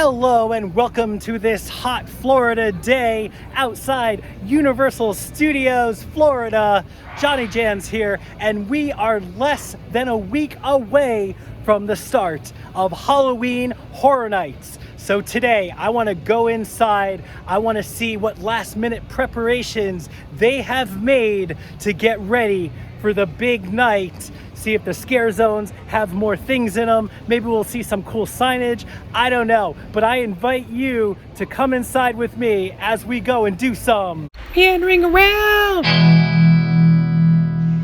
Hello and welcome to this hot Florida day outside Universal Studios, Florida. JohnnyJans here, and we are less than a week away from the start of Halloween Horror Nights. So today I want to go inside. I want to see what last minute preparations they have made to get ready for the big night. See if the scare zones have more things in them. Maybe we'll see some cool signage. I don't know, but I invite you to come inside with me as we go and do some meandering around.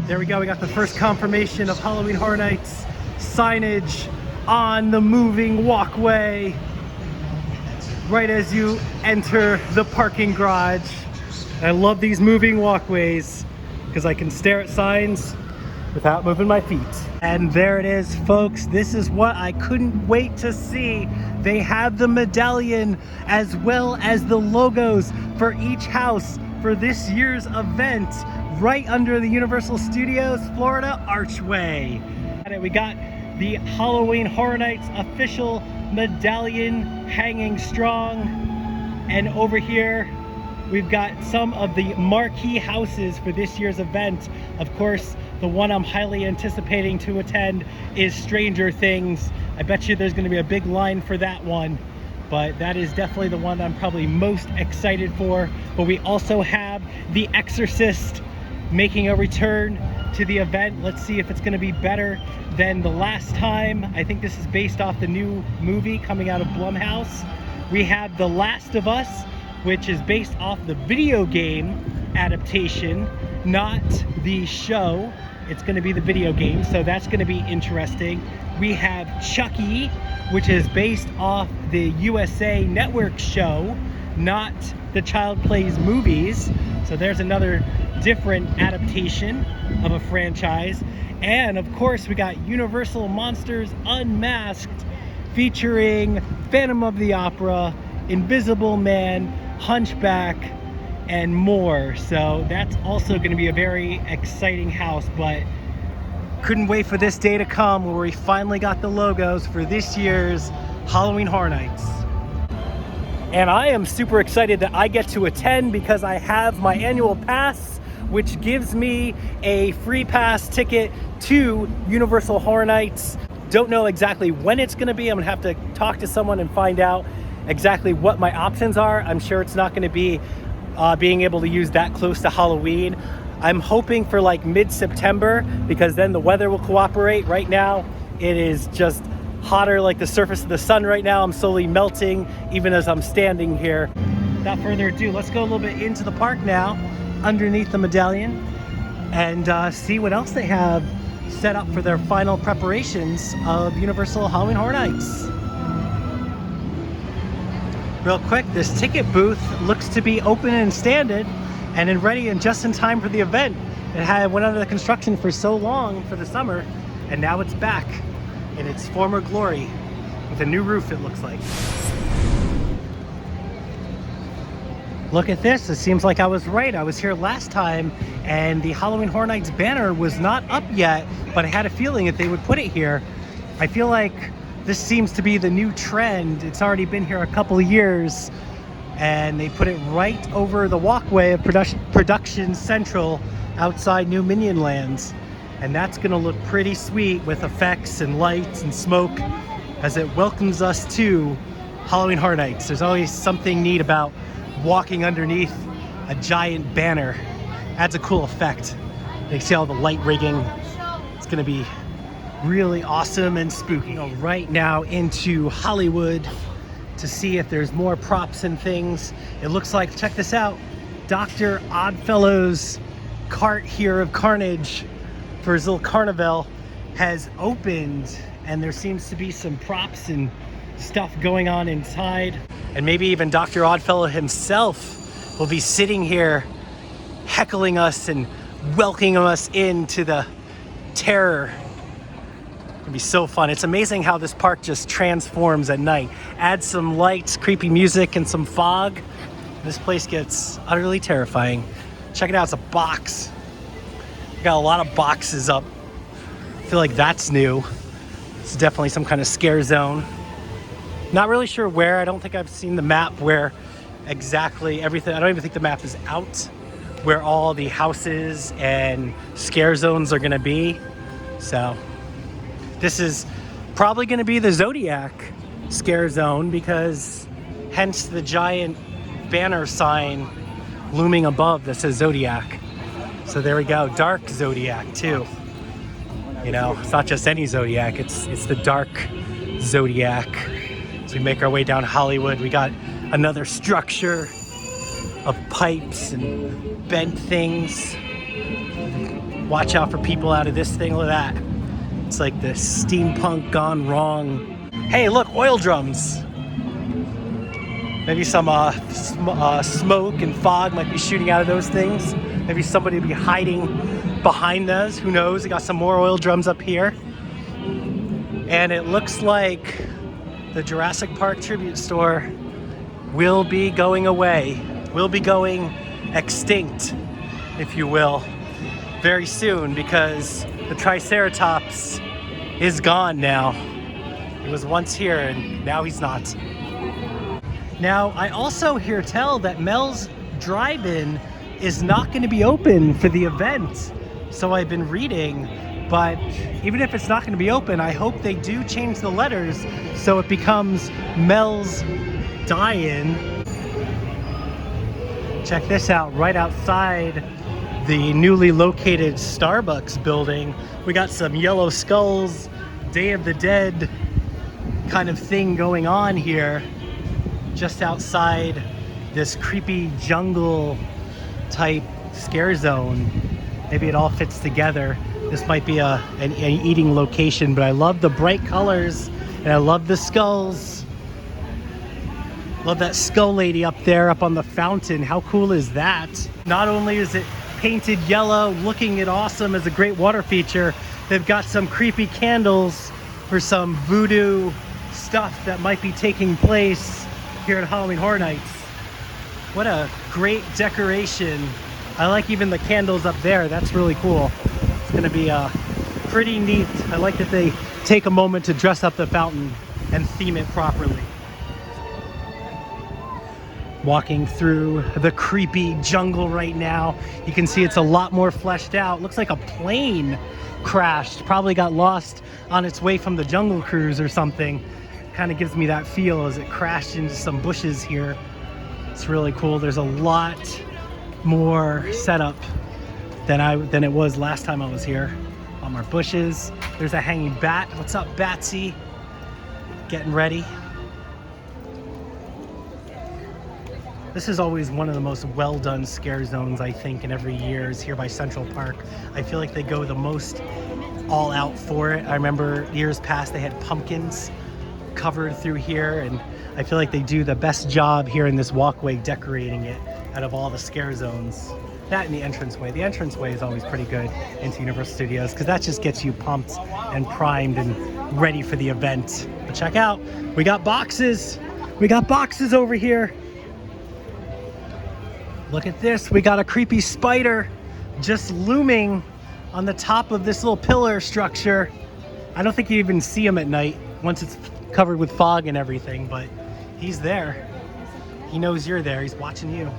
There we go. We got the first confirmation of Halloween Horror Nights signage on the moving walkway right as you enter the parking garage. I love these moving walkways because I can stare at signs without moving my feet. And there it is, folks. This is what I couldn't wait to see. They have the medallion as well as the logos for each house for this year's event right under the Universal Studios Florida archway. And we got the Halloween Horror Nights official medallion hanging strong. And over here, we've got some of the marquee houses for this year's event. Of course, the one I'm highly anticipating to attend is Stranger Things. I bet you there's going to be a big line for that one, but that is definitely the one I'm probably most excited for. But we also have The Exorcist making a return to the event. Let's see if it's going to be better than the last time. I think this is based off the new movie coming out of Blumhouse. We have The Last of Us, which is based off the video game adaptation, not the show. It's going to be the video game, so that's going to be interesting. We have Chucky, which is based off the USA Network show, not the Child Plays movies. So there's another different adaptation of a franchise. And of course, we got Universal Monsters Unmasked, featuring Phantom of the Opera, Invisible Man, Hunchback, and more. So that's also going to be a very exciting house, but couldn't wait for this day to come where we finally got the logos for this year's Halloween Horror Nights. And I am super excited that I get to attend because I have my annual pass, which gives me a free pass ticket to Universal Horror Nights. Don't know exactly when it's going to be. I'm going to have to talk to someone and find out exactly what my options are. I'm sure it's not going to be being able to use that close to Halloween. I'm hoping for like mid-September because then the weather will cooperate. Right now it is just hotter like the surface of the sun right now. I'm slowly melting even as I'm standing here. Without further ado, let's go a little bit into the park now underneath the medallion and see what else they have set up for their final preparations of Universal Halloween Horror Nights. Real quick, this ticket booth looks to be open and standing and ready and just in time for the event. It went under the construction for so long for the summer, and now it's back in its former glory with a new roof, it looks like. Look at this. It seems like I was right. I was here last time and the Halloween Horror Nights banner was not up yet, but I had a feeling that they would put it here. I feel like this seems to be the new trend. It's already been here a couple of years, and they put it right over the walkway of Production Central outside New Minion Lands. And that's gonna look pretty sweet with effects and lights and smoke as it welcomes us to Halloween Horror Nights. There's always something neat about walking underneath a giant banner. Adds a cool effect. You see all the light rigging. It's gonna be really awesome and spooky. Right now into Hollywood to see if there's more props and things. It looks like, check this out, Dr. Oddfellow's cart here of carnage for his little carnival has opened, and there seems to be some props and stuff going on inside. And maybe even Dr. Oddfellow himself will be sitting here heckling us and welcoming us into the terror. It'll be so fun. It's amazing how this park just transforms at night. Add some lights, creepy music, and some fog. This place gets utterly terrifying. Check it out, it's a box. We got a lot of boxes up. I feel like that's new. It's definitely some kind of scare zone. Not really sure where. I don't think I've seen the map where exactly everything. I don't even think the map is out where all the houses and scare zones are going to be. So this is probably going to be the Zodiac scare zone, because hence the giant banner sign looming above that says Zodiac. So there we go, dark Zodiac too. You know, it's not just any Zodiac, it's the dark Zodiac. As we make our way down Hollywood, we got another structure of pipes and bent things. Watch out for people out of this thing. Look at that. It's like the steampunk gone wrong. Hey, look, oil drums. Maybe some smoke and fog might be shooting out of those things. Maybe somebody will be hiding behind those. Who knows? We got some more oil drums up here. And it looks like the Jurassic Park tribute store will be going away. Will be going extinct, if you will, very soon, because the Triceratops is gone now. He was once here and now he's not. Now, I also hear tell that Mel's Drive-In is not going to be open for the event. So I've been reading, but even if it's not going to be open, I hope they do change the letters so it becomes Mel's Die-In. Check this out, right outside the newly located Starbucks building. We got some yellow skulls, Day of the Dead kind of thing going on here, just outside this creepy jungle type scare zone. Maybe it all fits together. This might be an eating location, but I love the bright colors and I love the skulls. Love that skull lady up there, up on the fountain. How cool is that? Not only is it painted yellow, looking it awesome as a great water feature, they've got some creepy candles for some voodoo stuff that might be taking place here at Halloween Horror Nights. What a great decoration. I like even the candles up there. That's really cool. It's gonna be pretty neat. I like that they take a moment to dress up the fountain and theme it properly. Walking through the creepy jungle right now. You can see it's a lot more fleshed out. Looks like a plane crashed. Probably got lost on its way from the Jungle Cruise or something. Kind of gives me that feel as it crashed into some bushes here. It's really cool. There's a lot more setup than it was last time I was here. On our bushes. There's a hanging bat. What's up, Batsy? Getting ready. This is always one of the most well-done scare zones, I think, in every year is here by Central Park. I feel like they go the most all out for it. I remember years past they had pumpkins covered through here, and I feel like they do the best job here in this walkway decorating it out of all the scare zones. That and the entranceway. The entranceway is always pretty good into Universal Studios because that just gets you pumped and primed and ready for the event. But check out, we got boxes. We got boxes over here. Look at this, we got a creepy spider just looming on the top of this little pillar structure. I don't think you even see him at night once it's covered with fog and everything, but he's there. He knows you're there, he's watching you.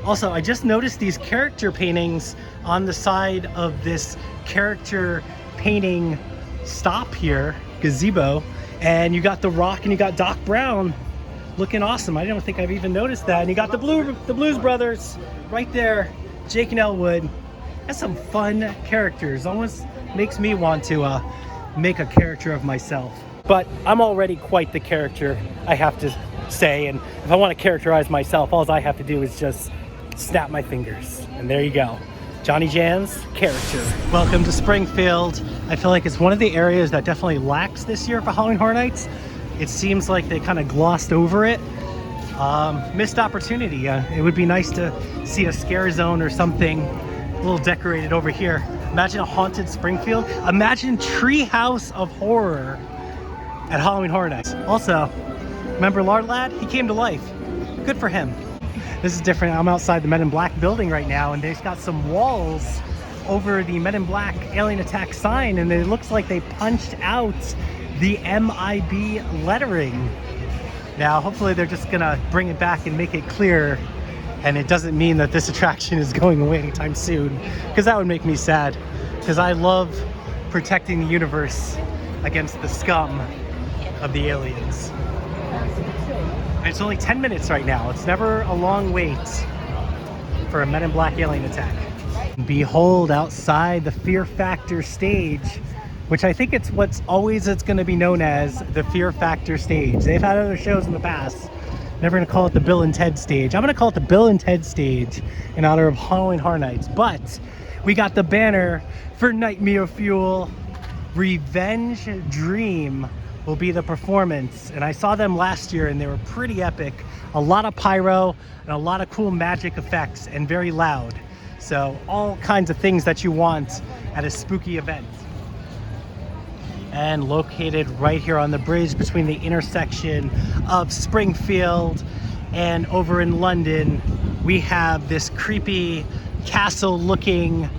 Also, I just noticed these character paintings on the side of this character painting stop here, gazebo, and you got The Rock and you got Doc Brown. Looking awesome. I don't think I've even noticed that. And you got the Blues Brothers right there, Jake and Elwood. That's some fun characters. Almost makes me want to make a character of myself. But I'm already quite the character, I have to say. And if I want to characterize myself, all I have to do is just snap my fingers. And there you go. JohnnyJans, character. Welcome to Springfield. I feel like it's one of the areas that definitely lacks this year for Halloween Horror Nights. It seems like they kind of glossed over it. Missed opportunity. It would be nice to see a scare zone or something a little decorated over here. Imagine a haunted Springfield. Imagine Treehouse of Horror at Halloween Horror Nights. Also, remember Lard Lad? He came to life. Good for him. This is different. I'm outside the Men in Black building right now, and they've got some walls over the Men in Black Alien Attack sign, and it looks like they punched out the MIB lettering. Now, hopefully they're just gonna bring it back and make it clear, and it doesn't mean that this attraction is going away anytime soon, because that would make me sad, because I love protecting the universe against the scum of the aliens. And it's only 10 minutes right now. It's never a long wait for a Men in Black alien attack. Behold, outside the Fear Factor stage, which I think it's going to be known as the Fear Factor stage. They've had other shows in the past. Never going to call it the Bill and Ted stage. I'm going to call it the Bill and Ted stage in honor of Halloween Horror Nights. But we got the banner for Nightmare Fuel. Revenge Dream will be the performance. And I saw them last year and they were pretty epic. A lot of pyro and a lot of cool magic effects and very loud. So all kinds of things that you want at a spooky event. And located right here on the bridge between the intersection of Springfield and over in London, we have this creepy castle looking,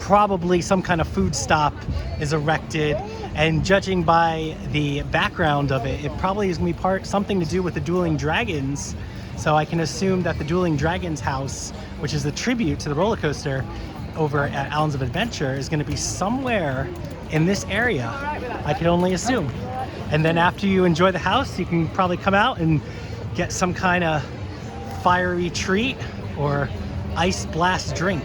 probably some kind of food stop is erected. And judging by the background of it, it probably is gonna be something to do with the Dueling Dragons. So I can assume that the Dueling Dragons house, which is a tribute to the roller coaster over at Islands of Adventure, is gonna be somewhere in this area. I can only assume. And then after you enjoy the house, you can probably come out and get some kind of fiery treat or ice blast drink.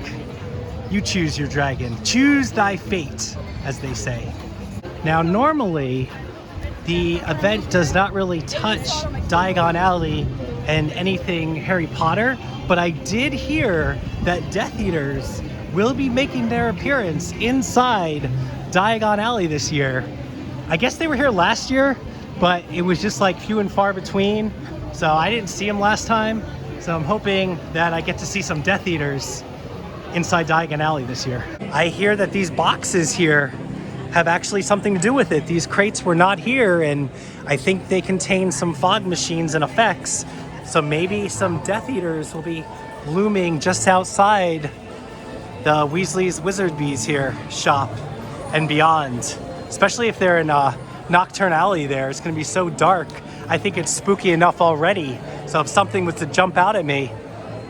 You choose your dragon. Choose thy fate, as they say. Now, normally, the event does not really touch Diagon Alley and anything Harry Potter, but I did hear that Death Eaters will be making their appearance inside Diagon Alley this year. I guess they were here last year, but it was just like few and far between, so I didn't see them last time. So I'm hoping that I get to see some Death Eaters inside Diagon Alley this year. I hear that these boxes here have actually something to do with it. These crates were not here, and I think they contain some fog machines and effects. So maybe some Death Eaters will be looming just outside the Weasley's Wizard Bees here shop and beyond. Especially if they're in Nocturne Alley there. It's gonna be so dark. I think it's spooky enough already. So if something was to jump out at me,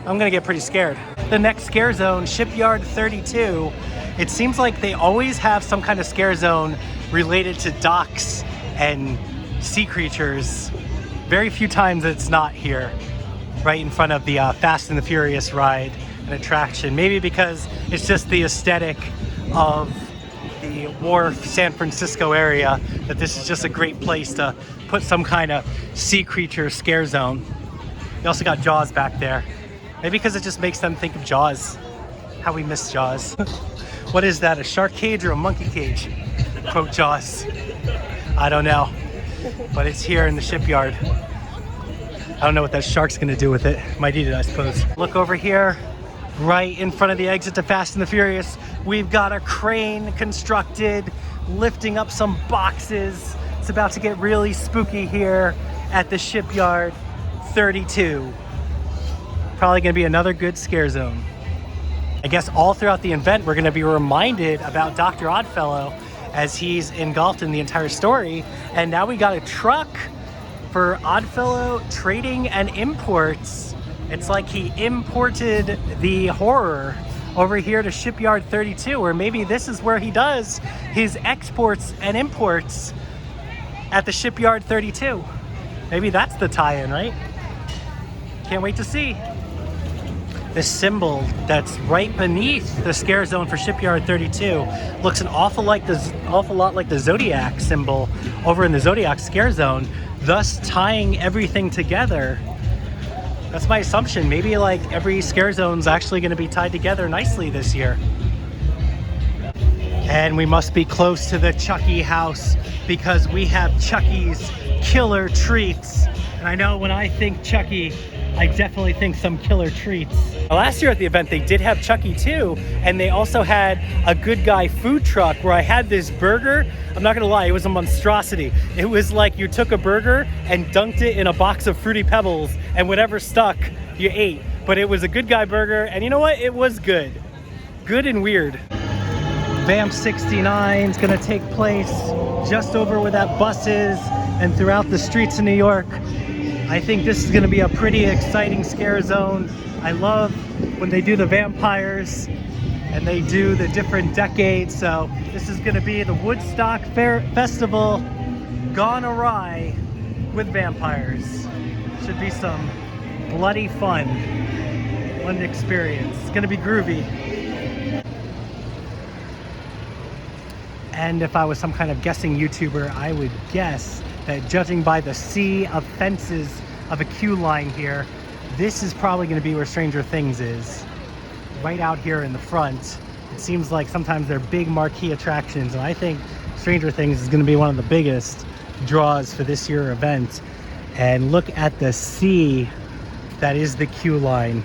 I'm gonna get pretty scared. The next scare zone, Shipyard 32. It seems like they always have some kind of scare zone related to docks and sea creatures. Very few times it's not here, right in front of the Fast and the Furious ride and attraction. Maybe because it's just the aesthetic of the Wharf, San Francisco area, that this is just a great place to put some kind of sea creature scare zone. You also got Jaws back there. Maybe because it just makes them think of Jaws. How we miss Jaws. What is that, a shark cage or a monkey cage? Quote Jaws. I don't know, but it's here in the shipyard. I don't know what that shark's gonna do with it. Might eat it, I suppose. Look over here, right in front of the exit to Fast and the Furious. We've got a crane constructed, lifting up some boxes. It's about to get really spooky here at the Shipyard 32. Probably gonna be another good scare zone. I guess all throughout the event, we're gonna be reminded about Dr. Oddfellow as he's engulfed in the entire story. And now we got a truck for Oddfellow Trading and Imports. It's like he imported the horror over here to Shipyard 32, or maybe this is where he does his exports and imports at the Shipyard 32. Maybe that's the tie-in, right? Can't wait to see. This symbol that's right beneath the scare zone for Shipyard 32 looks an awful lot like the Zodiac symbol over in the Zodiac scare zone, thus tying everything together. That's my assumption. Maybe like every scare zone's actually going to be tied together nicely this year. And we must be close to the Chucky house because we have Chucky's killer treats. And I know when I think Chucky, I definitely think some killer treats. Last year at the event, they did have Chucky too, and they also had a Good Guy food truck where I had this burger. I'm not gonna lie, it was a monstrosity. It was like you took a burger and dunked it in a box of Fruity Pebbles, and whatever stuck, you ate. But it was a Good Guy burger, and you know what? It was good. Good and weird. Vamp 69 is gonna take place just over where that bus is and throughout the streets of New York. I think this is gonna be a pretty exciting scare zone. I love when they do the vampires and they do the different decades. So this is gonna be the Woodstock Festival gone awry with vampires. Should be some bloody fun experience. It's gonna be groovy. And if I was some kind of guessing YouTuber, I would guess that judging by the sea of fences of a queue line here, this is probably gonna be where Stranger Things is. Right out here in the front. It seems like sometimes they're big marquee attractions, and I think Stranger Things is gonna be one of the biggest draws for this year event. And look at the sea that is the queue line.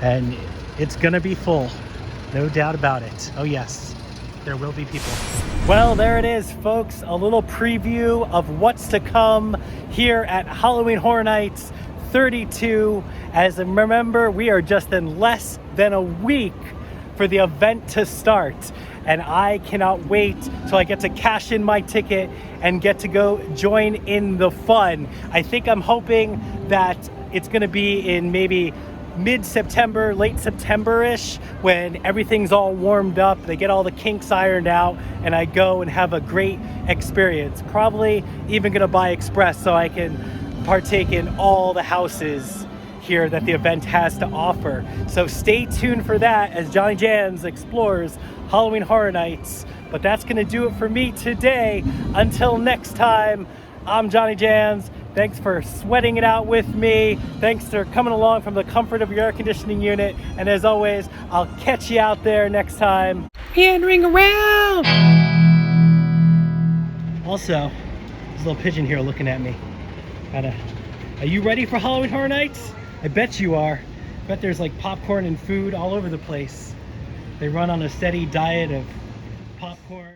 And it's gonna be full, no doubt about it. Oh yes, there will be people. Well, there it is, folks. A little preview of what's to come here at Halloween Horror Nights 32. As remember, we are just in less than a week for the event to start. And I cannot wait till I get to cash in my ticket and get to go join in the fun. I think I'm hoping that it's gonna be in maybe mid-September, late September-ish, when everything's all warmed up, they get all the kinks ironed out, and I go and have a great experience. Probably even gonna buy Express so I can partake in all the houses here that the event has to offer. So stay tuned for that as Johnny Jans explores Halloween Horror Nights. But that's gonna do it for me today. Until next time, I'm Johnny Jans. Thanks for sweating it out with me. Thanks for coming along from the comfort of your air conditioning unit. And as always, I'll catch you out there next time. Meandering around. Also, there's a little pigeon here looking at me. Are you ready for Halloween Horror Nights? I bet you are. I bet there's like popcorn and food all over the place. They run on a steady diet of popcorn.